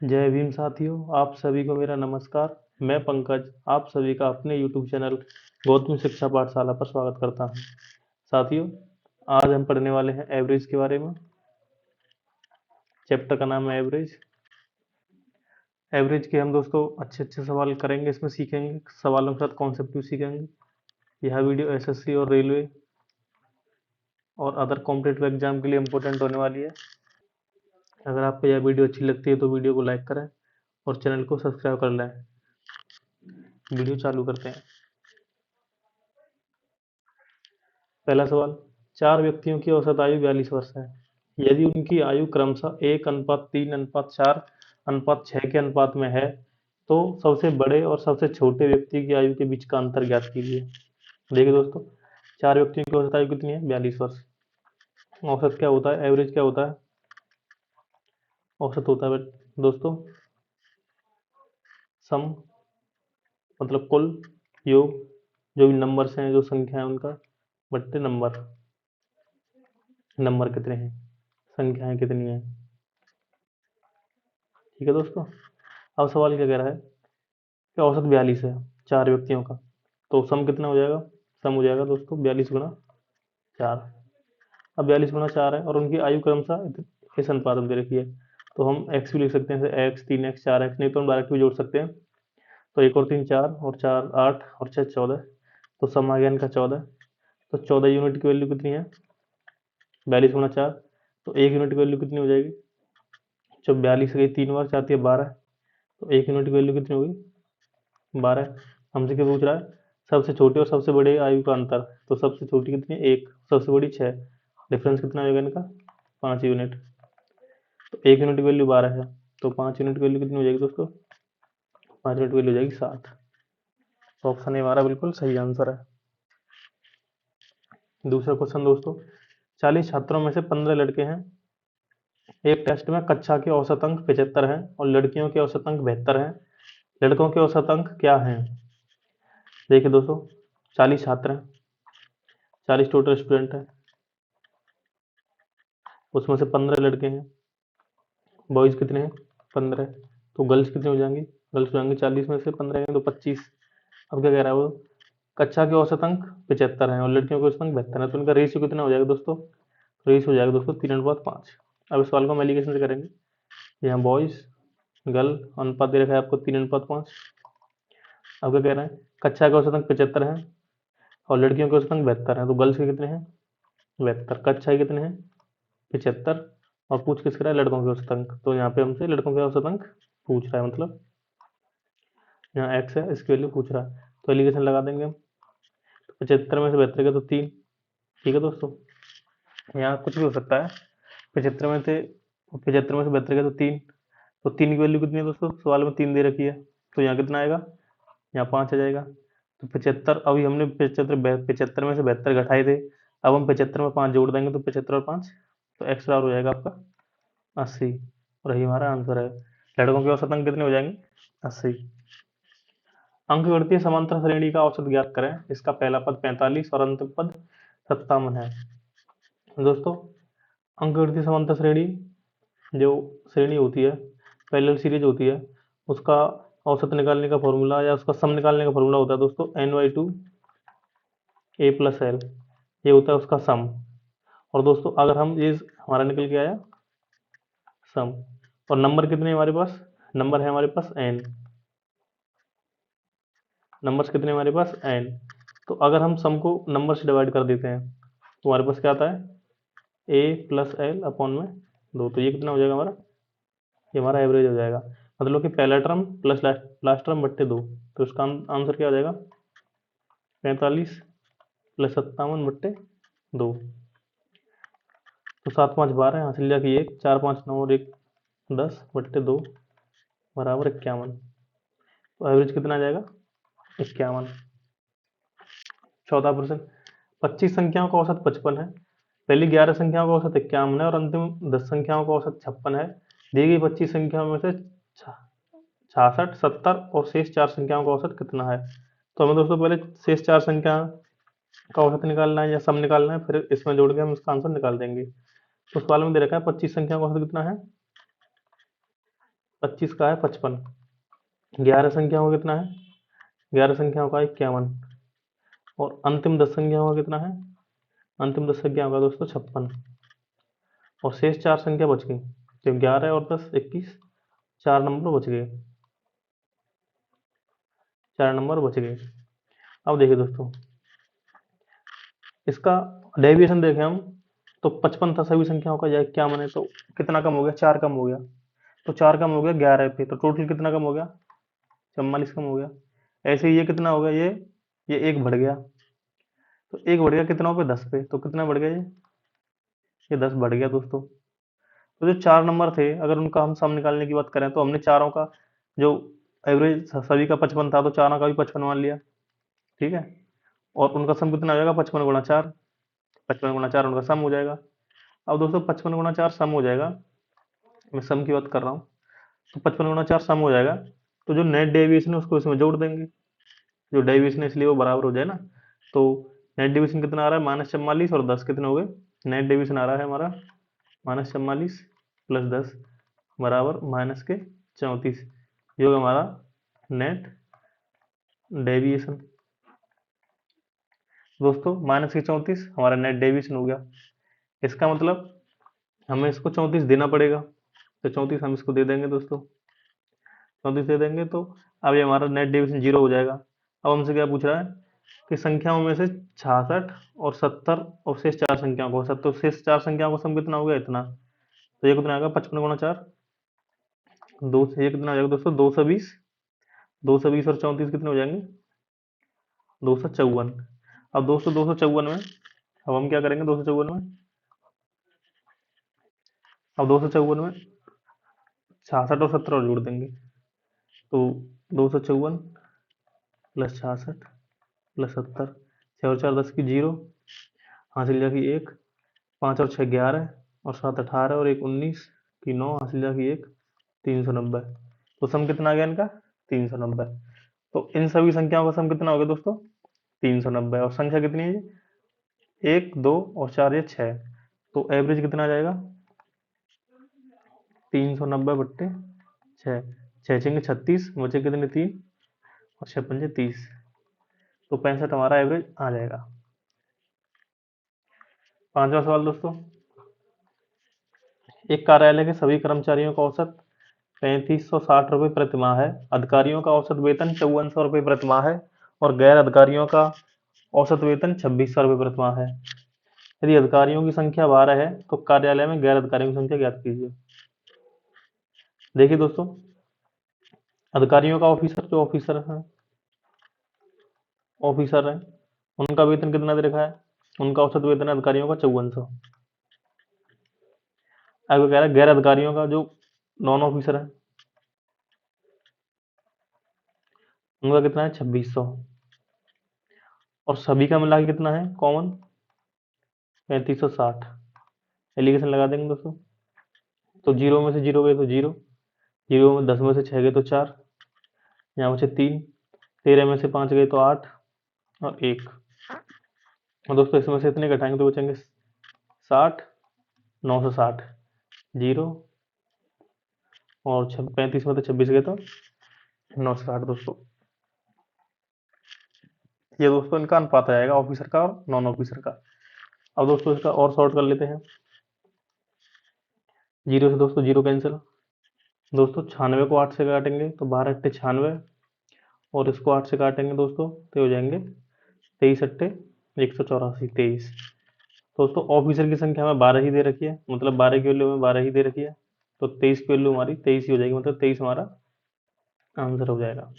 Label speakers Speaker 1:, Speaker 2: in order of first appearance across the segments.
Speaker 1: जय भीम साथियों, आप सभी को मेरा नमस्कार। मैं पंकज आप सभी का अपने YouTube चैनल गौतम शिक्षा पाठशाला पर स्वागत करता हूं। साथियों, आज हम पढ़ने वाले हैं एवरेज के बारे में। चैप्टर का नाम है एवरेज। एवरेज के हम दोस्तों अच्छे अच्छे सवाल करेंगे, इसमें सीखेंगे, सवालों के साथ कॉन्सेप्ट भी सीखेंगे। यह वीडियो एसएससी और रेलवे और अदर कॉम्पिटेटिव एग्जाम के लिए इम्पोर्टेंट होने वाली है। अगर आपको यह वीडियो अच्छी लगती है तो वीडियो को लाइक करें और चैनल को सब्सक्राइब कर लें। वीडियो चालू करते हैं। पहला सवाल, 4 व्यक्तियों की औसत आयु 42 वर्ष है। यदि उनकी आयु क्रमशः 1:3:4:6 के अनुपात में है तो सबसे बड़े और सबसे छोटे व्यक्ति की आयु के बीच का अंतर ज्ञात कीजिए। देखिए दोस्तों, 4 व्यक्तियों की औसत आयु कितनी है? 42 वर्ष। औसत क्या होता है? एवरेज क्या होता है? औसत होता है दोस्तों सम, मतलब कुल, योग, जो भी नंबर्स हैं, जो संख्या है उनका, बट्टे नंबर। नंबर कितने हैं, संख्याएं कितनी हैं। ठीक है दोस्तों। अब सवाल क्या कह रहा है कि औसत 42 है 4 व्यक्तियों का, तो सम कितना हो जाएगा? सम हो जाएगा दोस्तों 42 गुना 4। अब 42 गुना 4 है और उनकी आयु क्रमशः इस अनुपात में दे रखी है, तो हम एक्स भी लिख सकते हैं, एक्स, 3x, 4x, नहीं तो हम डायरेक्ट भी जोड़ सकते हैं। तो 1 और 3 4 और 4 8 और 6 14, तो सम आ गया इनका 14। तो 14 यूनिट की वैल्यू कितनी है? 42 गुना 4, तो 1 यूनिट की वैल्यू कितनी हो जाएगी? जब 42 गई 3 बार चाहती है 12, तो 1 यूनिट की वैल्यू कितनी होगी? 12। हमसे क्या पूछ रहा है? सबसे छोटे और सबसे बड़े आयु का अंतर। तो सबसे छोटी कितनी है? 1, सबसे बड़ी 6, डिफरेंस कितना होगा इनका? 5 यूनिट। तो 1 यूनिट की वैल्यू 12 है, तो 5 यूनिट की वैल्यू कितनी हो जाएगी दोस्तों? 5 यूनिट की वैल्यू हो जाएगी 7। तो ऑप्शन ए हमारा बिल्कुल सही आंसर है। दूसरा क्वेश्चन दोस्तों, 40 छात्रों में से 15 लड़के हैं। एक टेस्ट में कक्षा के औसत अंक 75 हैं और लड़कियों के औसत अंक 72 हैं। लड़कों के औसत अंक क्या हैं? देखिए दोस्तों, 40 छात्र हैं, 40 टोटल स्टूडेंट हैं, उसमें से 15 लड़के हैं। बॉयज कितने हैं? 15। तो गर्ल्स कितने हो जाएंगी? गर्ल्स हो जाएंगे 40 में से 15 हैं तो 25। अब क्या कह रहा है वो? कक्षा के औसत अंक 75 हैं और लड़कियों के औसत अंक 72 है, तो इनका रेशियो कितना हो जाएगा दोस्तों? रेशियो हो जाएगा दोस्तों 3:5। अब इस सवाल को हम एलिगेशन से करेंगे। यहाँ बॉयज गर्ल अनुपात दे रखा है आपको 3:5। अब क्या कह रहे हैं? कक्षा के औसत अंक 75 है और लड़कियों के औसत अंक 72 है, तो गर्ल्स के कितने हैं? 72। कक्षा के कितने हैं? 75। और पूछ किस रहा है? लड़कों के औसत अंक। तो यहाँ पे हमसे लड़कों के औसत अंक पूछ रहा है, मतलब यहाँ एक्स है, इसकी वैल्यू पूछ रहा है, तो एलिगेशन लगा देंगे हम। 75 में से 72 गया तो 3। ठीक है दोस्तों, यहाँ कुछ भी हो सकता है। 75 में से 72 गया तो 3, तो 3 की वैल्यू कितनी है दोस्तों? सवाल में 3 दे रखी है, तो यहाँ कितना आएगा? यहाँ 5 आ जाएगा। तो 75, अभी हमने 75 में से 72 घटाए थे, अब हम 75 में 5 जोड़ देंगे, तो 75 और 5, तो एक्स बराबर हो जाएगा आपका 80। और यही हमारा आंसर है। लड़कों के औसत अंक कितने हो जाएंगे? 80। अंकगणितीय समांतर श्रेणी का औसत ज्ञात करें। इसका पहला पद 45 और अंतिम पद 57 है। दोस्तों, अंकगणितीय समांतर श्रेणी जो श्रेणी होती है, पैरेलल सीरीज होती है, उसका औसत निकालने का फॉर्मूला या उसका सम निकालने का फॉर्मूला होता है दोस्तों n/2 a + l। ये होता है उसका सम। और दोस्तों अगर हम ये हमारा निकल के आया सम, और नंबर कितने हैं हमारे पास? नंबर है हमारे पास n। नंबर्स कितने हैं हमारे पास? n। तो अगर हम सम को नंबर से डिवाइड कर देते हैं तो हमारे पास क्या आता है? a + l अपॉन में 2। तो ये कितना हो जाएगा हमारा? ये हमारा एवरेज हो जाएगा, मतलब कि पहला टर्म प्लस लास्ट टर्म बट्टे 2। तो इसका आंसर क्या हो जाएगा? 45 + 57 बट्टे 2। तो 7 5 12, यहाँ से लिया कि 1 4 5 9 और 1 10 बट्टे 2 बराबर 51। तो एवरेज कितना आ जाएगा? 51। चौथा प्रश्न, 25 संख्याओं का औसत 55 है, पहली 11 संख्याओं का औसत 51 है और अंतिम 10 संख्याओं का औसत 56 है। दी गई 25 संख्याओं में से 66 70 और शेष 4 संख्याओं का औसत कितना है? तो हमें दोस्तों पहले शेष 4 संख्या का औसत निकालना है या सम निकालना है, फिर इसमें जोड़ के हम इसका आंसर निकाल देंगे। तो सवाल में दे रखा है 25 संख्याओं का औसत कितना है? 25 का है 55। 11 संख्याओं का कितना है? 11 संख्याओं का 51। और अंतिम 10 संख्याओं का कितना है? अंतिम 10 संख्याओं का दोस्तों 56। और शेष 4 संख्या बच गई, तो 11 और 10 21, 4 नंबर बच गए। 4 नंबर बच गए। अब देखिए दोस्तों, इसका डेविएशन देखें हम, तो 55 था सभी संख्याओं का, या 51 है, तो कितना कम हो गया? 4 कम हो गया। तो 4 कम हो गया 11 पे, तो टोटल कितना कम हो गया? 44 कम हो गया। ऐसे ही ये कितना हो गया? ये 1 बढ़ गया। तो 1 बढ़ गया कितना पे? 10 पे, तो कितना बढ़ गया ये 10 बढ़ गया दोस्तों। तो जो 4 नंबर थे, अगर उनका हम सम निकालने की बात करें, तो हमने चारों का जो एवरेज सभी का 55 था, तो चारों का भी 55 मान लिया, ठीक है। और उनका सम कितना हो जाएगा? 55 गुणा 4। 55 गुणा 4 उनका सम हो जाएगा। अब दोस्तों 55 गुणा 4 सम हो जाएगा, मैं सम की बात कर रहा हूँ। तो 55 गुणा 4 सम हो जाएगा, तो जो नेट डेविएशन है उसको इसमें जोड़ देंगे। जो डेविएशन है इसलिए वो बराबर हो जाए ना। तो नेट डेविएशन कितना आ रहा है? -44, और 10 कितने हो गए? नेट डेविएशन आ रहा है हमारा -44 + 10 बराबर -34। ये होगा हमारा नेट डेविएशन। दोस्तों -34 हमारा नेट डेविएशन हो गया। इसका मतलब हमें इसको 34 देना पड़ेगा, तो 34 हम इसको दे देंगे दोस्तों। 34 दे देंगे तो अब ये हमारा नेट डेविएशन 0 हो जाएगा। अब हमसे क्या पूछ रहा है कि संख्याओं में से 66 और 70 और शेष 4 संख्याओं को, 70 शेष 4 संख्याओं का सम कितना हो गया? इतना। तो ये कितना आएगा? 55 गुणा 4, दो से ये कितना हो जाएगा दोस्तों? 220। 220 और 34 कितने हो जाएंगे? 254। अब दोस्तों 254 में अब हम क्या करेंगे? 254 में, अब 254 में 66 और 70 और जोड़ देंगे, तो 254 + 66 + 70, 6 और 4 10 की 0, हासिल जाकी 1, 5 और 6 11, और 7 18, और 1 19 की 9, हासिल जाकी 1, 390। तो सम कितना आ गया इनका? 390। तो इन सभी संख्याओं का सम कितना हो गया दोस्तों? 390। और संख्या कितनी है? 1 2 और 4, ये 6। तो एवरेज कितना आ जाएगा? 390/6। 6 छंगे 36, बचे कितने? 3, और 6 पंजे 30। तो 65 हमारा एवरेज आ जाएगा। 5वां सवाल दोस्तों, एक कार्यालय के सभी कर्मचारियों का औसत 3560 रुपये प्रतिमाह है। अधिकारियों का औसत वेतन 5400 रुपये प्रतिमाह है, और गैर अधिकारियों का औसत वेतन 2600 रुपये प्रतिमाह है। यदि अधिकारियों की संख्या 12 है, तो कार्यालय में गैर अधिकारियों की संख्या ज्ञात कीजिए। देखिए दोस्तों, अधिकारियों का ऑफिसर जो ऑफिसर है, उनका वेतन कितना दे रखा है? उनका औसत वेतन है अधिकारियों का 5400। आगे कह रहा है गैर अधिकारियों का, जो नॉन ऑफिसर है, उनका कितना है? 2600। और सभी का मिला के कितना है कॉमन? 3560। एलिगेशन लगा देंगे दोस्तों। तो 0 में से 0 गए तो 0, 0 में 10 में से 6 गए तो 4, यहाँ बचे 3, 13 में से 5 गए तो 8, और 1। और दोस्तों इसमें से इतने घटाएंगे तो बचेंगे 60, 960, 0, और 35 में तो 26 गए तो 960 दोस्तों। ये दोस्तों इनका अनुपात आ जाएगा ऑफिसर का और नॉन ऑफिसर का। अब दोस्तों इसका और सॉर्ट कर लेते हैं। 0 से दोस्तों 0 कैंसिल। दोस्तों 96 को 8 से काटेंगे तो 12 अट्टे 96, और इसको 8 से काटेंगे दोस्तों तो हो जाएंगे 23 अट्टे 184, 23। दोस्तों ऑफिसर की संख्या हमें 12 ही दे रखी है, मतलब 12 की वैल्यू हमें 12 ही दे रखी है, तो 23 की वैल्यू हमारी 23 ही हो जाएगी, मतलब 23 हमारा आंसर हो जाएगा।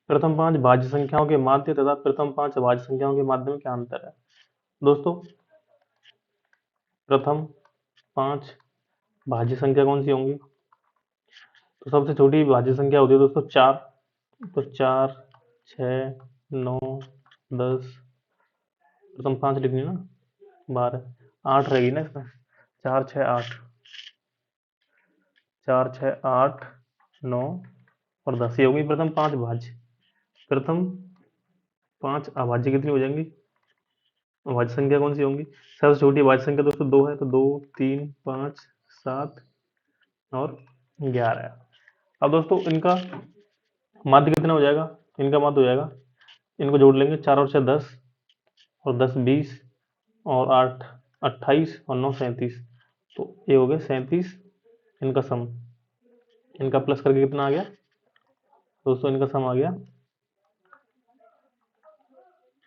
Speaker 1: प्रथम 5 भाज्य संख्याओं के माध्य तथा प्रथम 5 अभाज्य संख्याओं के माध्य में क्या अंतर है? दोस्तों प्रथम 5 भाज्य संख्या कौन सी होंगी? तो सबसे छोटी भाज्य संख्या होती है दोस्तों 4। तो 4 6 9 10, प्रथम 5 लिखनी ना, 12 8 रहेगी ना इसमें, 4 6 8, 4 6 8 9 और 10, ये होगी प्रथम 5 भाज्य। प्रथम 5 अभाज्य कितनी हो जाएंगी? अभाज्य संख्या कौन सी होंगी? सबसे छोटी अभाज्य संख्या दोस्तों 2 है, तो 2 3 5 7 और 11। अब दोस्तों इनका माध्य कितना हो जाएगा, इनका माध्य हो जाएगा, इनको जोड़ लेंगे, 4 और 6 10 और 10 20 और 8 28 और 9 37, तो ये हो गया 37 इनका सम। इनका प्लस करके कितना आ गया दोस्तों, इनका सम आ गया,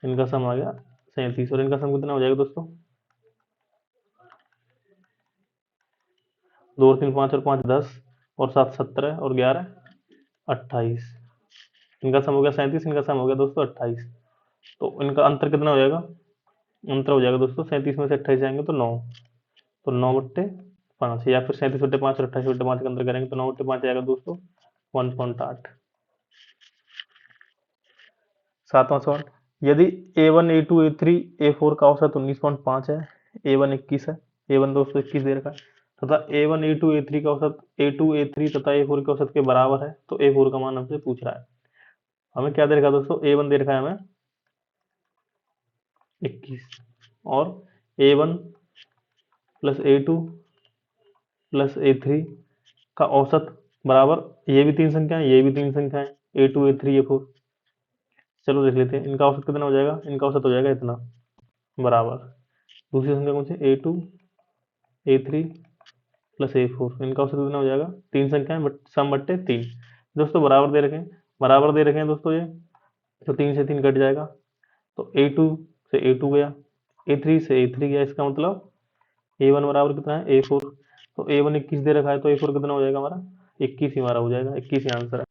Speaker 1: इनका सम आ गया 37 और इनका सम कितना हो जाएगा दोस्तों, 2 और 3 5 और 5 10 और 7 17 और 11 28, इनका सम हो गया 37, इनका सम हो गया दोस्तों 28। तो इनका अंतर कितना हो जाएगा, अंतर हो जाएगा दोस्तों 37 में से 28 जाएंगे तो 9, तो 9/5, या फिर 37/5 और 28/5 के अंदर करेंगे तो 9/5 आएगा दोस्तों 1.8। सातवां सवाल, यदि A1 A2 A3 A4 का औसत 19.5 है, A1 21 है, A1 दोस्तों 21 दे रखा है, तथा A1 A2 A3 का औसत A2 A3 तथा A4 के औसत के बराबर है, तो A4 का मान हमसे पूछ रहा है। हमें क्या दे रखा है दोस्तों, A1 दे रखा है हमें 21 और A1 plus A2 plus A3 का औसत बराबर, ये भी तीन संख्या है, ये भी तीन संख्या है, A2 A3 A4। चलो देख लेते हैं इनका औसत कितना हो जाएगा, इनका औसत हो जाएगा इतना बराबर, दूसरी संख्या कौन सी, A2 A3 प्लस A4, इनका औसत कितना हो जाएगा, तीन संख्या है बट सम बट्टे 3 दोस्तों, बराबर दे रखे हैं, बराबर दे रखे हैं दोस्तों ये, तो 3 से 3 कट जाएगा, तो A2 से A2 गया, A3 से A3 गया, इसका मतलब A1 बराबर कितना है A4, तो A1 21 दे रखा है, तो A4 कितना हो जाएगा हमारा 21 ही हमारा हो जाएगा, 21 ही आंसर है।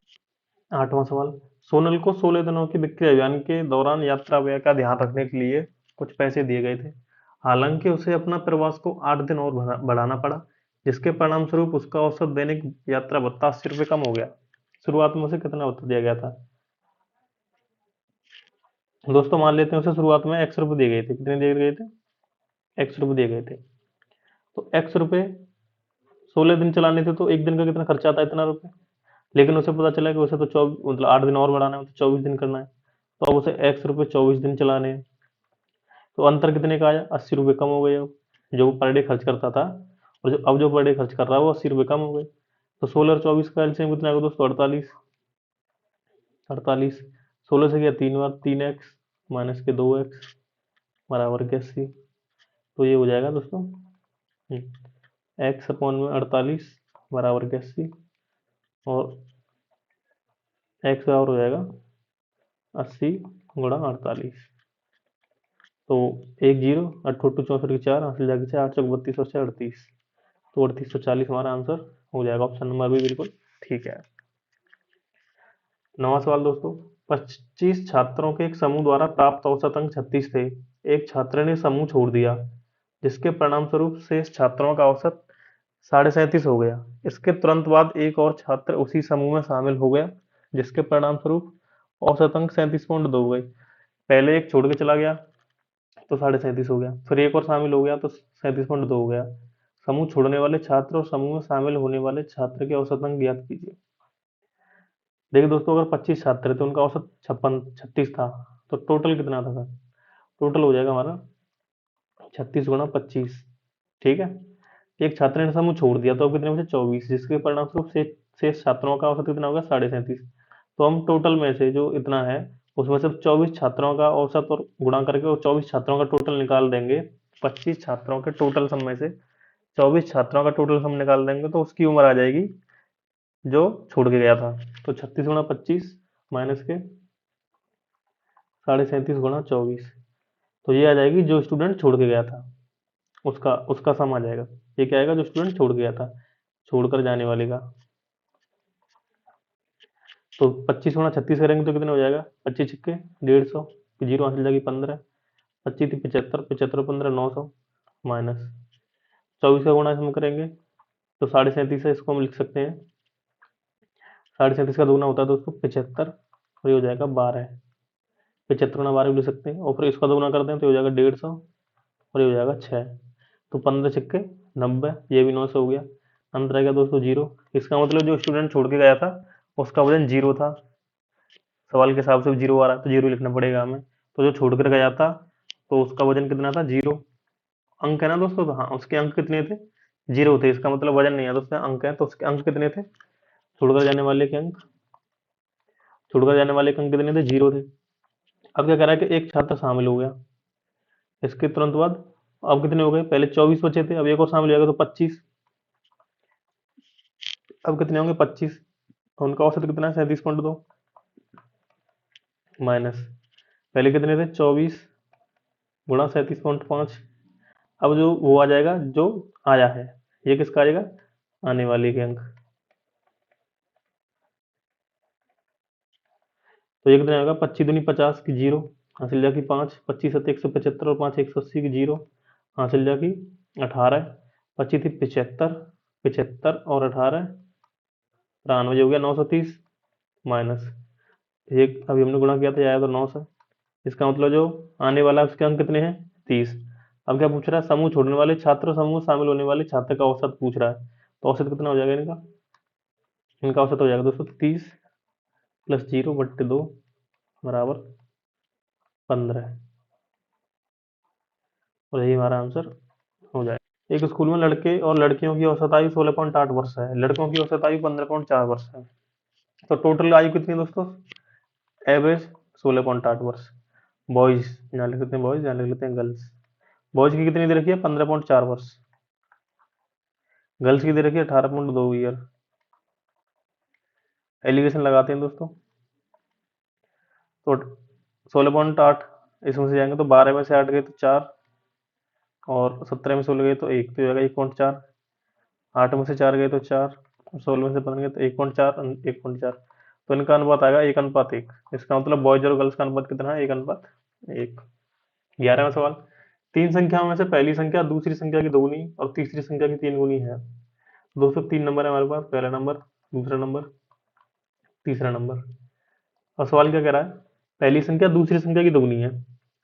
Speaker 1: आठवां सवाल, सोनल को 16 दिनों के बिक्री अभियान के दौरान यात्रा व्यय का ध्यान रखने के लिए कुछ पैसे दिए गए थे, हालांकि उसे अपना प्रवास को 8 दिन और बढ़ाना पड़ा, जिसके परिणाम स्वरूप उसका औसत दैनिक यात्रा भत्ता 80 रुपये कम हो गया। शुरुआत में उसे कितना भत्ता दिया गया था दोस्तों, मान लेते हैं उसे शुरुआत में x रुपये दिए गए थे, कितने दिए गए थे, x रुपये दिए गए थे, तो x रुपये 16 दिन चलाने थे, तो एक दिन का कितना खर्चा आता है, इतना रुपये, लेकिन उसे पता चला कि उसे तो 24 मतलब 8 दिन और बढ़ाना है, तो 24 दिन करना है, तो अब उसे x रुपये 24 दिन चलाने हैं, तो अंतर कितने का आया, 80 रुपये कम हो गए, अब जो पर डे खर्च करता था और जो अब जो पर डे खर्च कर रहा है वो 80 रुपये कम हो गए, तो 16 और 24 का एलसीएम कितना आएगा दोस्तों, 48, 48, 16 से गया 3 बार, 3x माइनस के 2x बराबर के 80, तो ये हो जाएगा दोस्तों x अपॉन में 48 बराबर के 80 और x बराबर हो जाएगा 80 गुणा 48, तो 1 0 8 2 64 की 4 हासिल जाके 4 8 32 और 6 38, तो 3840 हमारा आंसर हो जाएगा, ऑप्शन नंबर भी बिल्कुल ठीक है। नवा सवाल दोस्तों, 25 छात्रों के एक समूह द्वारा प्राप्त औसत अंक 36 थे, एक छात्र ने समूह छोड़ दिया, जिसके परिणाम स्वरूप शेष छात्रों का औसत 37.5 हो गया, इसके तुरंत बाद एक और छात्र उसी समूह में शामिल हो गया, जिसके परिणाम स्वरूप औसत अंक 37.2 हो गए, पहले एक छोड़ के चला गया तो 37.5 हो गया, फिर एक और शामिल हो गया तो 37.2 हो गया, समूह छोड़ने वाले छात्र और समूह में शामिल होने वाले छात्र के औसत अंक ज्ञात कीजिए। देखिए दोस्तों, अगर 25 छात्र थे, उनका औसत 36 था, तो टोटल कितना था सर, टोटल हो जाएगा हमारा 36 गुणा 25, ठीक है। एक छात्र ने समूह छोड़ दिया तो अब कितने बचे 24, जिसके परिणाम स्वरूप शेष छात्रों का औसत कितना होगा 37.5, तो हम टोटल में से जो इतना है उसमें से 24 छात्रों का औसत और गुणा करके और 24 छात्रों का टोटल निकाल देंगे, 25 छात्रों के टोटल सम में से 24 छात्रों का टोटल सम निकाल देंगे, तो उसकी उम्र आ जाएगी जो छोड़ के गया था, तो 36 गुणा 25 माइनस के 37.5 गुणा 24, तो ये आ जाएगी जो स्टूडेंट छोड़ के गया था उसका उसका सम आ जाएगा, ये क्या आएगा जो स्टूडेंट छोड़ गया था, छोड़कर जाने वाले का, तो 25 गुणा 36 करेंगे तो कितने हो जाएगा, 25 छक्के 150, जीरो हासिल जाएगी 15, 25 थी 75, 75 15 900 माइनस 24 का गुणा इसमें करेंगे तो 37.5 है, इसको हम लिख सकते हैं 37.5 का दोगुना होता है दोस्तों 75, और ये हो जाएगा 12, 75 गुणा 12 भी लिख सकते हैं, और फिर इसका दोगुना करते हैं तो ये हो जाएगा 150 और ये हो जाएगा 6, तो 15 छक्के 90, ये भी 900 हो गया, अंतर आ गया दोस्तों जीरो, इसका मतलब जो स्टूडेंट छोड़ के गया था उसका वजन जीरो था, सवाल के हिसाब से जीरो आ रहा है तो जीरो लिखना पड़ेगा हमें, तो जो छोड़ कर गया था तो उसका वजन कितना था जीरो, अंक है ना दोस्तों, तो हाँ उसके अंक कितने थे जीरो थे, इसका मतलब वजन नहीं है दोस्तों, अंक है, तो उसके अंक कितने थे, छोड़कर जाने वाले के अंक, छोड़कर जाने वाले के अंक कितने थे, 0 थे। अब क्या कह रहा है कि एक छात्र शामिल हो गया, इसके तुरंत बाद अब कितने हो गए, पहले 24 बचे थे, अब एक और शामिल हो गया तो 25, अब कितने होंगे 25, तो उनका औसत कितना है 37.2 माइनस पहले कितने थे 24 गुणा 37.5। अब जो वो आ जाएगा जो आया है, ये किसका आ जाएगा, आने वाले के अंक। तो ये कितना आएगा, 25 दूनी 50 की 0 हासिल जाकी 5, 25 सत्ते 175 और 5 180 की 0 हासिल जाकी 18, 25 थी 75, 75 और 18 93 हो गया 930 माइनस एक, अभी हमने गुणा किया था आया तो 9 से। इसका मतलब जो आने वाला उसके अंक कितने हैं 30। अब क्या पूछ रहा है, समूह छोड़ने वाले छात्र समूह शामिल होने वाले छात्र का औसत पूछ रहा है, तो औसत कितना हो जाएगा इनका, इनका औसत हो जाएगा दोस्तों 30 प्लस 0/2 बराबर 15, और यही हमारा आंसर हो जाएगा। एक स्कूल में लड़के और लड़कियों की औसत आयु 16.8 वर्ष है, लड़कों की औसत आयु 15.4 वर्ष है, तो टोटल आयु कितनी है दोस्तों, एवरेज 16.8 वर्ष। बॉयज यहाँ लिख लेते हैं, बॉयज यहाँ लिख लेते हैं गर्ल्स। बॉयज की कितनी दे रखी है 15.4 वर्ष, गर्ल्स की दे रखी है 18.2 ईयर। एलिगेशन लगाते हैं दोस्तों, तो 16.8 इसमें से जाएंगे तो 12 में से 8 गए तो 4, और 17 में 16 गए तो 1, तो जाएगा 1.4, 8 में से 4 गए तो 4, और 16 में से 15 गए तो 1.4, 1.4, तो इनका अनुपात आएगा 1:1। इसका मतलब बॉयज और गर्ल्स का अनुपात कितना है 1:1। 11वां सवाल, तीन संख्याओं में से पहली संख्या दूसरी संख्या की दोगुनी और तीसरी संख्या की 3 गुनी है। 203 नंबर है हमारे पास, पहला नंबर, दूसरा नंबर, तीसरा नंबर। और सवाल क्या कह रहा है, पहली संख्या दूसरी संख्या की दोगुनी है,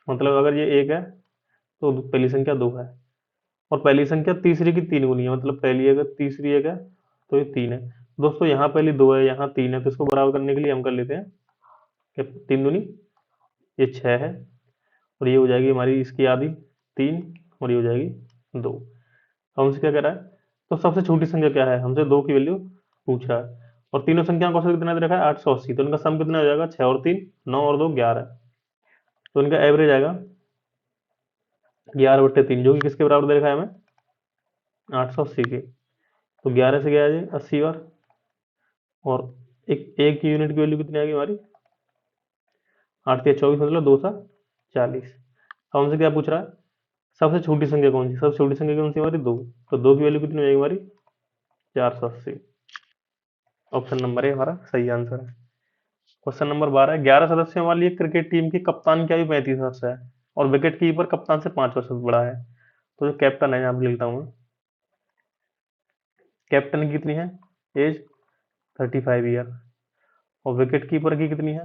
Speaker 1: मतलब अगर ये 1 है तो पहली संख्या 2 है, और पहली संख्या तीसरी की 3 गुनी है, मतलब पहली अगर तीसरी 1 है तो ये 3 है। दोस्तों यहाँ पहली 2 है, यहाँ 3 है, तो इसको बराबर करने के लिए हम कर लेते हैं कि 3 दूनी ये 6 है, और ये हो जाएगी हमारी इसकी आधी 3, और ये हो जाएगी 2। हमसे क्या कह रहा है, तो सबसे छोटी संख्या क्या है, हमसे 2 की वैल्यू पूछ रहा है, और तीनों संख्याओं का औसत कितना दे रखा है 880, तो इनका सम कितना हो जाएगा 6 और 3 9 और 2 11, तो इनका एवरेज आएगा 11/3, जो कि किसके बराबर दे रखा है हमें 880 के। तो 11 से क्या आ जाए 80 बार, और एक की यूनिट की वैल्यू कितनी आएगी हमारी 8 या 24, मतलब 2 सा 40। अब हमसे क्या पूछ रहा है, सबसे छोटी संख्या कौन सी, सबसे छोटी संख्या कौन सी हमारी 2, तो 2 की वैल्यू कितनी हो जाएगी हमारी 480। ऑप्शन नंबर ए हमारा सही आंसर है। क्वेश्चन नंबर 12, 11 सदस्यों वाली एक क्रिकेट टीम के कप्तान की आयु 35 वर्ष है और विकेट कीपर कप्तान से 5 वर्ष बड़ा है, तो जो कैप्टन है यहाँ पे लिखता हूँ, कैप्टन की कितनी है एज 35 ईयर, और विकेट कीपर की कितनी है,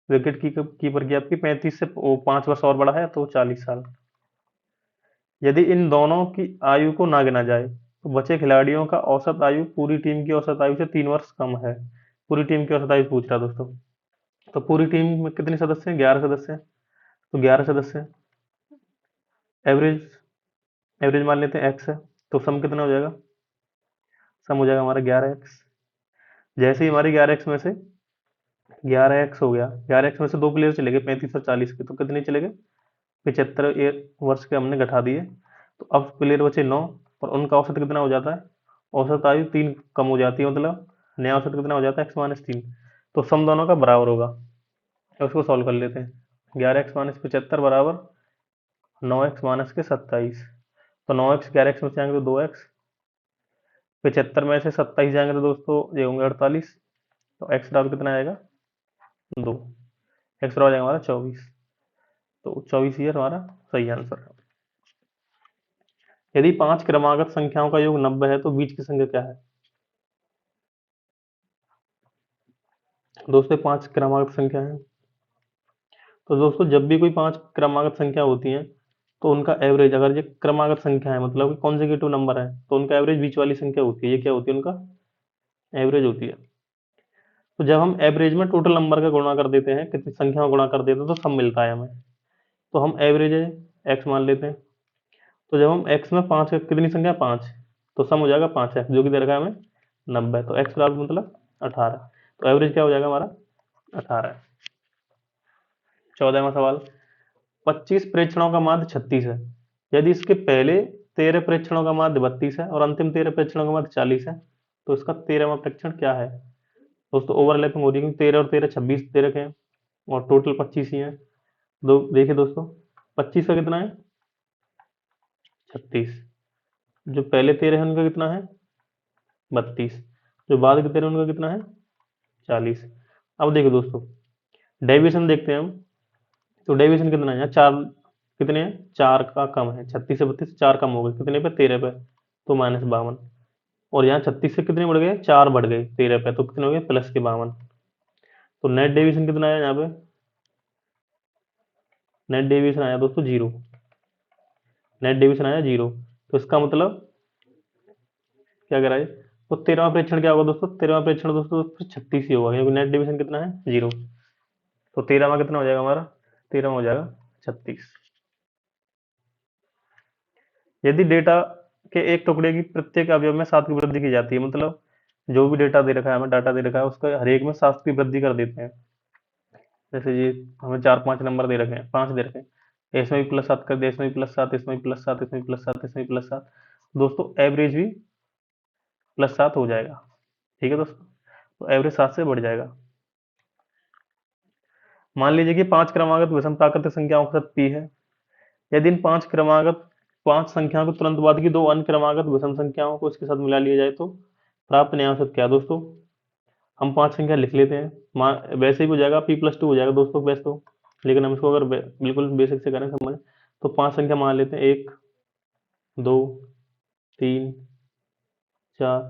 Speaker 1: विकेट कीपर की आपकी 35 से 5 वर्ष और बड़ा है तो 40 साल। यदि इन दोनों की आयु को ना गिना जाए तो बचे खिलाड़ियों का औसत आयु पूरी टीम की औसत आयु से 3 वर्ष कम है। पूरी टीम की औसत आयु पूछ रहा है दोस्तों, तो पूरी टीम में कितने सदस्य हैं 11 सदस्य हैं, तो 11 सदस्य हैं, एवरेज एवरेज मान लेते हैं एक्स है, तो सम कितना हो जाएगा, सम हो जाएगा हमारा 11x। जैसे ही हमारी 11x में से 11x हो गया, 11x में से 2 प्लेयर चले गए 35 और 40 के, तो कितने चले गए 75 वर्ष के हमने घटा दिए, तो अब प्लेयर बचे 9, और उनका औसत कितना हो जाता है, औसत आयु 3 कम हो जाती है, मतलब नया औसत कितना हो जाता है x-3, तो सम दोनों का बराबर होगा, तो उसको सॉल्व कर लेते हैं। 11x-75 बराबर 9x-27, तो 9x 11x में से जाएंगे तो 2x, 75 में से 27 जाएंगे तो दोस्तों ये होंगे 48, तो एक्स बराबर कितना आएगा 2, एक्स बराबर जाएगा हमारा 24, तो 24 ईयर हमारा सही आंसर है। यदि 5 क्रमागत संख्याओं का योग 90 है तो बीच की संख्या क्या है, दोस्तों 5 क्रमागत संख्या है, तो दोस्तों जब भी कोई 5 क्रमागत संख्या होती है तो उनका एवरेज, अगर ये क्रमागत संख्या है मतलब कॉन्जिक्यूटिव नंबर है, तो उनका एवरेज बीच वाली संख्या होती है, ये क्या होती है उनका एवरेज होती है। तो जब हम एवरेज में टोटल नंबर का गुणा कर देते हैं, कितनी संख्या गुणा कर देते हैं तो सम मिलता है हमें, तो हम एवरेज है एक्स मान लेते हैं, तो जब हम एक्स में 5 कितनी संख्या 5, तो सम हो जाएगा 5x, जो कि दे रखा है हमें 90, तो x बराबर मतलब 18, तो एवरेज क्या हो जाएगा हमारा 18। 14वां सवाल, 25 प्रेक्षणों का माध्य 36 है, यदि इसके पहले 13 प्रेक्षणों का माध्य 32 है और अंतिम 13 प्रेक्षणों का माध्य 40 है, तो इसका 13वां प्रेक्षण क्या है। दोस्तों ओवरलैपिंग हो रही है क्योंकि 13 और 13 26 13 के हैं और टोटल 25 ही है। देखिए दोस्तों 25 का कितना है 36, जो पहले 13 है उनका कितना है 32, जो बाद के 13 उनका कितना है 40। अब देखो दोस्तों डेविएशन देखते हैं हम, तो डेविएशन कितना है यहाँ 4, कितने हैं 4 का कम है, 36 से 32 4 कम हो गए, कितने पे 13 पे, तो -52। और यहाँ 36 से कितने बढ़ गए 4 बढ़ गए 13 पे, तो कितने हो गए +52। तो नेट डेविएशन कितना आया यहाँ पे, नेट डेविएशन आया दोस्तों 0, नेट डेविएशन आया 0। तो इसका मतलब क्या कह रहा है, तो 13वां प्रेक्षण क्या होगा दोस्तों, 13वां प्रेक्षण दोस्तों 36 ही होगा क्योंकि नेट डिवीजन कितना है 0। तो 13वां कितना हो जाएगा हमारा, 13वां हो जाएगा 36। यदि डेटा के एक टुकड़े की प्रत्येक अवयव में 7 की वृद्धि की जाती है, मतलब जो भी डेटा दे रखा है हमें, डाटा दे रखा है उसका हर एक में 7 की वृद्धि कर देते हैं। जैसे ये हमें 4-5 नंबर दे रखे हैं, 5 दे रखे हैं, इसमें भी +7 कर दिया, इसमें भी +7, इसमें भी +7, इसमें भी +7, इसमें भी +7, दोस्तों एवरेज भी +7 हो जाएगा। ठीक है दोस्तों, तो एवरेज 7 से बढ़ जाएगा। मान लीजिए कि 5 क्रमागत विषम प्राकृतिक संख्याओं का पी है, यदि इन 5 संख्याओं के तुरंत बाद की 2 अन्य क्रमागत विषम संख्याओं को इसके साथ मिला लिया जाए तो प्राप्त नया औसत क्या। दोस्तों हम 5 संख्या लिख लेते हैं, वैसे ही हो जाएगा p+2 हो जाएगा दोस्तों वैसे तो, लेकिन हम इसको अगर बिल्कुल बेसिक से करें समझ, तो 5 संख्या मान लेते हैं 1 2 3 4।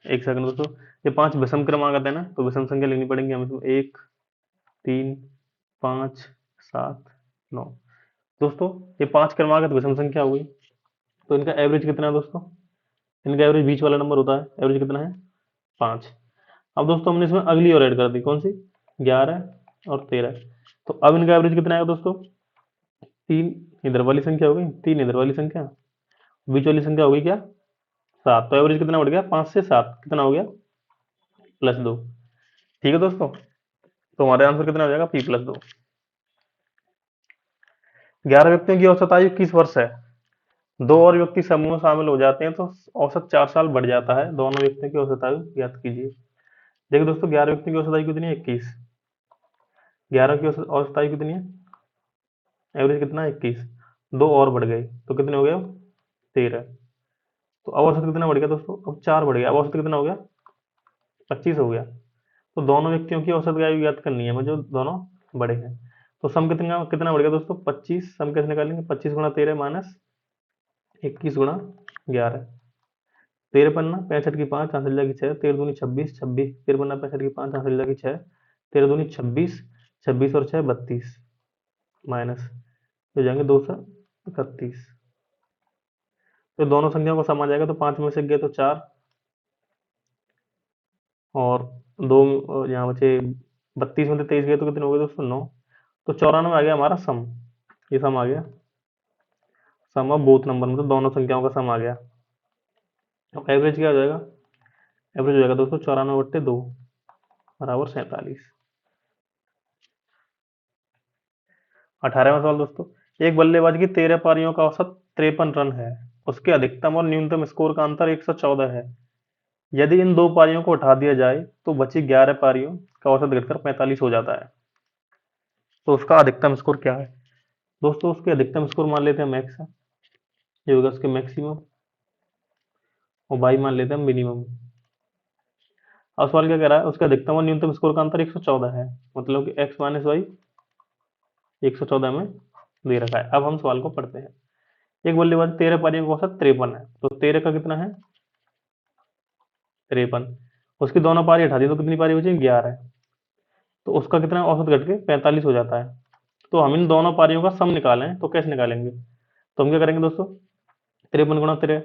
Speaker 1: एक सेकंड दोस्तों, ये 5 विषम क्रमागत है ना, तो विषम संख्या लेनी पड़ेंगी हमें, तो 1 3 5 7 9। दोस्तों ये 5 क्रमागत विषम संख्या हुई, तो इनका एवरेज कितना है दोस्तों, इनका एवरेज बीच वाला नंबर होता है, एवरेज कितना है 5। अब दोस्तों हमने इसमें अगली और ऐड कर दी, कौन सी 11 और 13, तो अब इनका एवरेज कितना आएगा दोस्तों, 3 इधर वाली संख्या हो गई, 3 इधर वाली संख्या, बीच वाली संख्या हो गई क्या 7, तो एवरेज कितना बढ़ गया 5 से 7 कितना हो गया +2। ठीक है दोस्तों, तो हमारा आंसर कितना हो जाएगा p+2। 11 व्यक्तियों की औसत आयु 21 वर्ष है, 2 और व्यक्ति समूह में शामिल हो जाते हैं तो औसत 4 साल बढ़ जाता है, दोनों व्यक्तियों की औसत आयु ज्ञात कीजिए। देखिए दोस्तों 11 व्यक्तियों की औसत आयु कितनी है 21, 11 की औसत आयु कितनी है, एवरेज कितना है 21, 2 और बढ़ गए तो कितने हो गए 13, तो अब औसत कितना बढ़ गया दोस्तों, अब 4 बढ़ गया, अब औसत कितना हो गया 25 हो गया। तो दोनों व्यक्तियों की औसत आयु ज्ञात करनी है हमें, जो दोनों बड़े हैं, तो सम कितना कितना बढ़ गया दोस्तों 25, सम कैसे निकालेंगे 25 गुणा 13 माइनस 21 गुणा 11, 13 पन्ना 65 की 5 यहाँ से लगी 6, 13 दूनी 26, 26 13 पन्ना 65 की 5 यहाँ से लगी 6, 13 दूनी 26, 26 और 6 32 माइनस हो जाएंगे 231। तो दोनों संख्याओं को सम आ जाएगा, तो 5 में से गए तो 4 और 2 यहाँ बचे, 32 में से 23 गए तो कितने हो गए दोस्तों 9, तो 94 आ गया हमारा सम, ये सम आ गया, सम ऑफ बोथ नंबर, मतलब दोनों संख्याओं का सम आ गया। अब एवरेज क्या हो जाएगा, एवरेज हो जाएगा दोस्तों 94/2 बराबर 47। 18वां सवाल दोस्तों, एक बल्लेबाज की 13 पारियों का औसत 53 रन है, उसके अधिकतम और न्यूनतम स्कोर का अंतर 114 है, यदि इन 2 पारियों को उठा दिया जाए तो बची 11 पारियों का औसत घटकर 45 हो जाता है, तो उसका अधिकतम स्कोर क्या है। दोस्तों उसके अधिकतम स्कोर मान लेते हैं मैक्स है, ये होगा उसके मैक्सिमम, और वाई मान लेते हैं मिनिमम। अब सवाल क्या कह रहा है, उसके अधिकतम और न्यूनतम स्कोर का अंतर 114 है, मतलब कि x माइनस वाई 114 में दे रखा है। अब हम सवाल को पढ़ते हैं, एक बल्लेबाज 13 पारियों का औसत 53 है, तो 13 का कितना है 53, उसकी दोनों पारी हटा दी तो कितनी पारी बची 11 है, तो उसका कितना औसत घट के 45 हो जाता है। तो हम इन दोनों पारियों का सम निकालें तो कैसे निकालेंगे, तो हम क्या करेंगे दोस्तों 53 गुणा 13,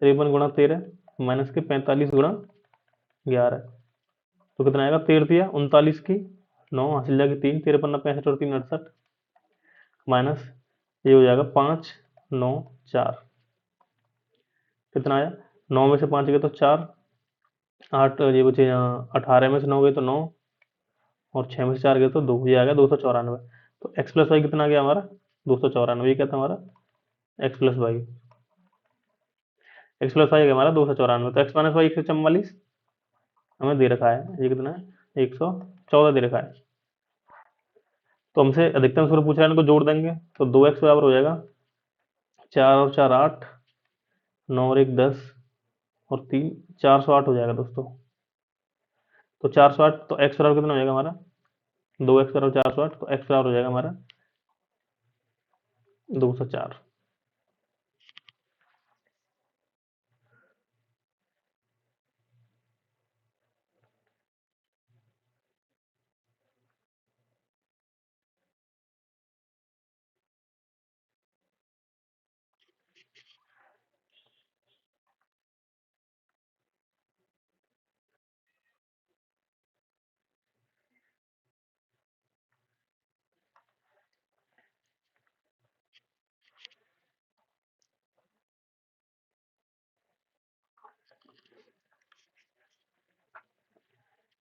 Speaker 1: 53 गुणा 13 माइनस के 45 गुणा 11, तो कितना आएगा 13 दिया 39 की 9 हासिल जाएगी 3, 13 पन्ना 65 और 3 68 माइनस ये हो जाएगा 5 9 4, कितना आया 9 में से 5 गए तो 4, 8 ये बचे यहाँ, 18 में से 9 गए तो 9, और 6 में से 4 गए तो 2, ये आ गया 294। तो x प्लस वाई कितना आ गया हमारा? 294। ये क्या था हमारा? x plus Y. X plus Y आ गया हमारा 294। तो x माइनस वाई 144 हमें दे रखा है, ये कितना है? 114 दे रखा है। तो हमसे अधिकतम सूत्र पूछ रहा है, इनको जोड़ देंगे तो 2x बराबर हो जाएगा 4 और 4 8, 9 और 1 10, और 3 408 हो जाएगा दोस्तों। तो 408, तो x बराबर कितना हो जाएगा हमारा? 2x बराबर 408, तो x बराबर हो जाएगा हमारा 204।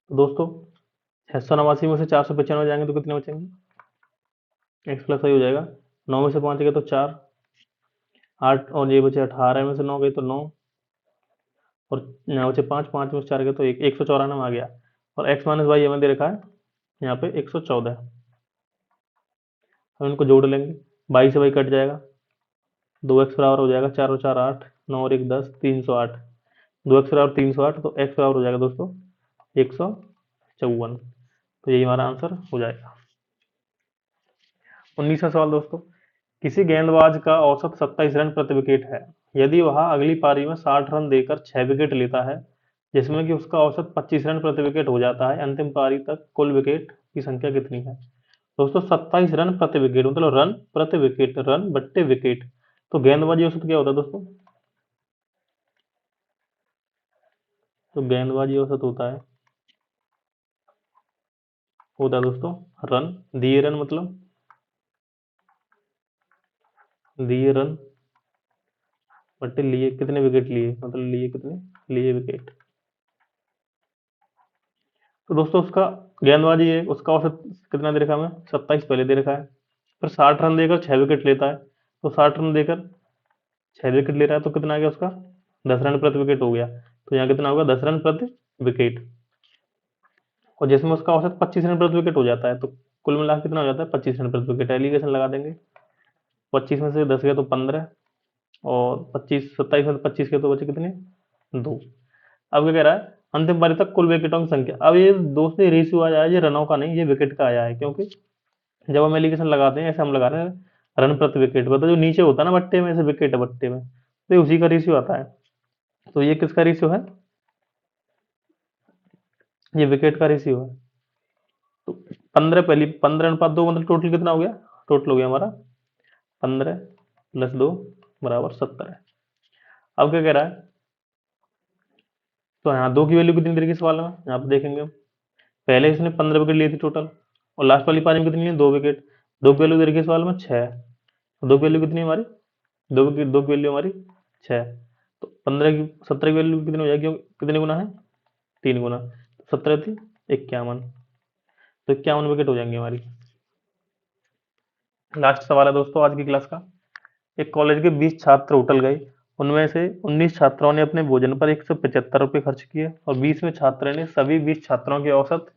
Speaker 1: तो दोस्तों 689 में से 495 जाएंगे तो कितने बचेंगे? एक्स प्लस वाई हो जाएगा, 9 में से 5 गए तो 4, 8 और ये बचे 18 में से 9 गए तो 9, और यहाँ बचे 5, 5 में से 4 गए तो 1, 194 आ गया। और एक्स माइनस वाई हमें दे रखा है यहाँ पे 114। हम इनको जोड़ लेंगे, 22 से वाई कट जाएगा, 2x बराबर हो जाएगा 4 और 4 8, 9 और 1 10, 308। 2x बराबर 308, तो x बराबर हो जाएगा दोस्तों 154। तो यही हमारा आंसर हो जाएगा। 19वां सवाल दोस्तों, किसी गेंदबाज का औसत 27 रन प्रति विकेट है। यदि वह अगली पारी में 60 रन देकर 6 विकेट लेता है, जिसमें कि उसका औसत 25 रन प्रति विकेट हो जाता है, अंतिम पारी तक कुल विकेट की संख्या कितनी है? दोस्तों 27 रन प्रति विकेट मतलब रन प्रति विकेट, रन बट्टे विकेट। तो गेंदबाजी औसत क्या होता है दोस्तों? तो गेंदबाजी औसत होता है दोस्तों रन, दिए रन मतलब दिए रन बट्टे लिए कितने विकेट लिए, मतलब लिए कितने लिए विकेट। तो दोस्तों उसका गेंदबाजी है, उसका औसत कितना दे रखा है हमें? 27 पहले दे रखा है, फिर 60 रन देकर 6 विकेट लेता है। तो 60 रन देकर 6 विकेट ले रहा है, तो कितना आ गया उसका? 10 रन प्रति विकेट हो गया। तो यहाँ कितना होगा? 10 रन प्रति विकेट। और जिसमें उसका औसत 25 रन प्रति विकेट हो जाता है, तो कुल मिला कितना हो जाता है? 25 रन प्रति विकेट। एलिगेशन लगा देंगे, 25 में से 10 गए तो 15, और 25 27 में 25 के तो बचे कितने? 2। अब क्या कह रहा है? अंतिम पारी तक कुल विकेटों की संख्या। अब ये दोस्तों रेशियो आया है, ये रनों का नहीं, ये विकेट का आया है, क्योंकि जब हम एलिगेशन लगाते हैं ऐसे हम लगा रहे हैं रन प्रति विकेट, मतलब जो नीचे होता है ना बट्टे में, ऐसे विकेट है बट्टे में, तो ये उसी का रेशियो आता है। तो ये किसका रेशियो है? ये विकेट का रेशियो है। तो 15 पहली 15 अनुपात 2 मतलब टोटल कितना हो गया? टोटल हो गया हमारा 15 प्लस 2 बराबर 70 है। अब क्या कह रहा है? तो यहाँ 2 की वैल्यू कितनी तरीके से सवाल में यहाँ पे देखेंगे हम। पहले इसने 15 विकेट लिए थी टोटल, और लास्ट वाली पारी में कितनी है? 2 विकेट। 2 की वैल्यू तरीके सवाल में 6। 2 की वैल्यू कितनी है हमारी? 2 की वैल्यू हमारी 6। तो 15 की 17 की वैल्यू कितनी हो जाएगी? कितने गुना है? 3 गुना। 17 थी 51, तो 51 विकेट हो जाएंगे हमारी। लास्ट सवाल है दोस्तों आज की क्लास का। एक कॉलेज के 20 छात्र होटल गए, उनमें से 19 छात्रों ने अपने भोजन पर 175 रुपये खर्च किए, और 20वें छात्र ने सभी 20 छात्रों के औसत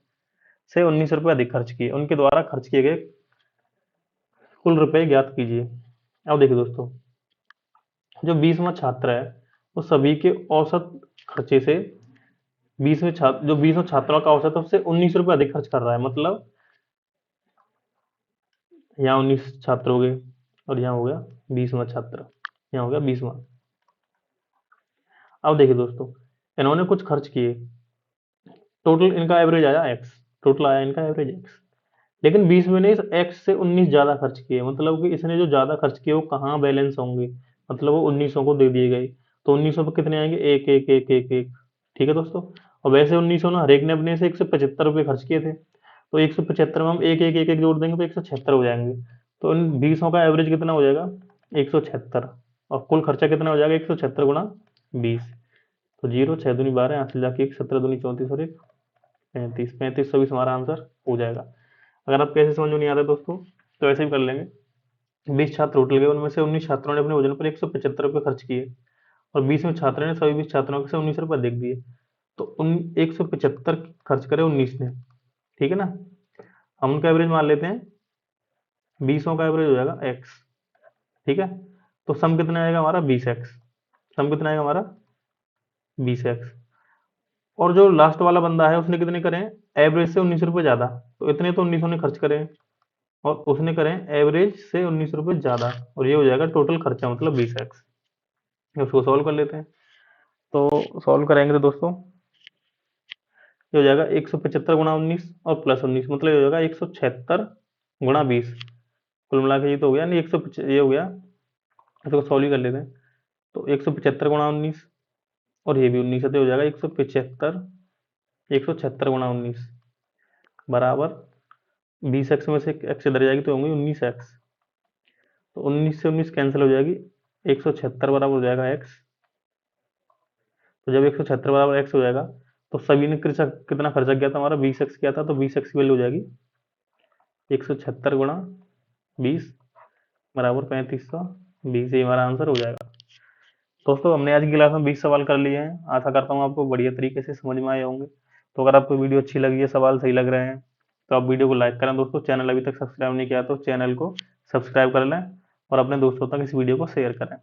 Speaker 1: से 19 रुपये अधिक खर्च किए। उनके द्वारा खर्च किए गए कुल रुपए ज्ञात कीजिए। अब देखिए दोस्तों, जो 20वां छात्र है वो सभी के औसत खर्चे से 20वें छात्र, जो 20 छात्रों का औसत है उससे 19 रुपये अधिक खर्च कर रहा है। मतलब यहाँ 19 छात्र हो गए, और यहाँ हो गया 20वां छात्र, यहाँ हो गया 20वां। अब देखिए दोस्तों, इन्होंने कुछ खर्च किए, टोटल इनका एवरेज आया एक्स, टोटल आया इनका एवरेज एक्स। लेकिन 20 में ने इस एक्स से 19 ज्यादा खर्च किए, मतलब कि इसने जो ज्यादा खर्च किए वो कहाँ बैलेंस होंगे? मतलब वो 1900 को दे दिए गए, तो 1900 पे कितने आएंगे? एक एक एक एक एक। ठीक है दोस्तों। और वैसे 1900 ना हर एक ने अपने से 175 रुपये खर्च किए थे, तो 175 में हम एक एक एक एक जोड़ देंगे तो 176 हो जाएंगे। तो इन 20 का एवरेज कितना हो जाएगा? 176। और कुल खर्चा कितना हो जाएगा? 176 गुणा 20। तो 0, 6 दूनी 12, यहाँ से जाके 1, 17 दूनी 34 और 1 35, 35 24 हमारा आंसर हो जाएगा। अगर आप कैसे समझ में नहीं आता दोस्तों तो ऐसे ही कर लेंगे। 20 छात्र टोटल गए, उनमें से 19 छात्रों ने अपने भोजन पर 175 रुपये खर्च किए और 20वें छात्र ने सभी 20 छात्रों से 19 रुपये देख दिए। तो उन 175 खर्च करे 19 ने, ठीक है ना। हम उनका एवरेज मान लेते हैं, 20 का एवरेज हो जाएगा x, ठीक है। तो सम कितना आएगा हमारा 20x, सम कितना आएगा हमारा 20x। और जो लास्ट वाला बंदा है उसने कितने करें, एवरेज से 19 रुपये ज्यादा, तो इतने तो 19 ने खर्च करें और उसने करें एवरेज से 19 रुपये ज्यादा, और ये हो जाएगा टोटल खर्चा मतलब 20x। उसको सॉल्व कर लेते हैं। तो सॉल्व करेंगे तो दोस्तों ये हो जाएगा 175 गुणा 19 और प्लस 19, मतलब ये हो जाएगा 176 गुणा 20। कुल मिला के ये तो हो गया, नहीं 100 ये हो गया, इसको सॉल्व ही कर लेते हैं। तो 175 गुणा 19 और ये भी 19 है, तो हो जाएगा 176 गुणा 19 बराबर 20x में से x इधर जाएगी तो होंगी 19x। तो 19 से 19 कैंसिल हो जाएगी, 176 बराबर हो जाएगा x। तो जब 176 बराबर x हो जाएगा तो सभी ने कितना खर्चा किया था, हमारा 20x किया था, तो 20x की वैल्यू हो जाएगी 176 गुणा 20 बराबर 3520, ये हमारा आंसर हो जाएगा। दोस्तों हमने आज की क्लास में 20 सवाल कर लिए हैं, आशा करता हूँ आपको बढ़िया तरीके से समझ में आए होंगे। तो अगर आपको वीडियो अच्छी लगी है, सवाल सही लग रहे हैं, तो आप वीडियो को लाइक करें दोस्तों। चैनल अभी तक सब्सक्राइब नहीं किया तो चैनल को सब्सक्राइब कर लें और अपने दोस्तों तक इस वीडियो को शेयर करें।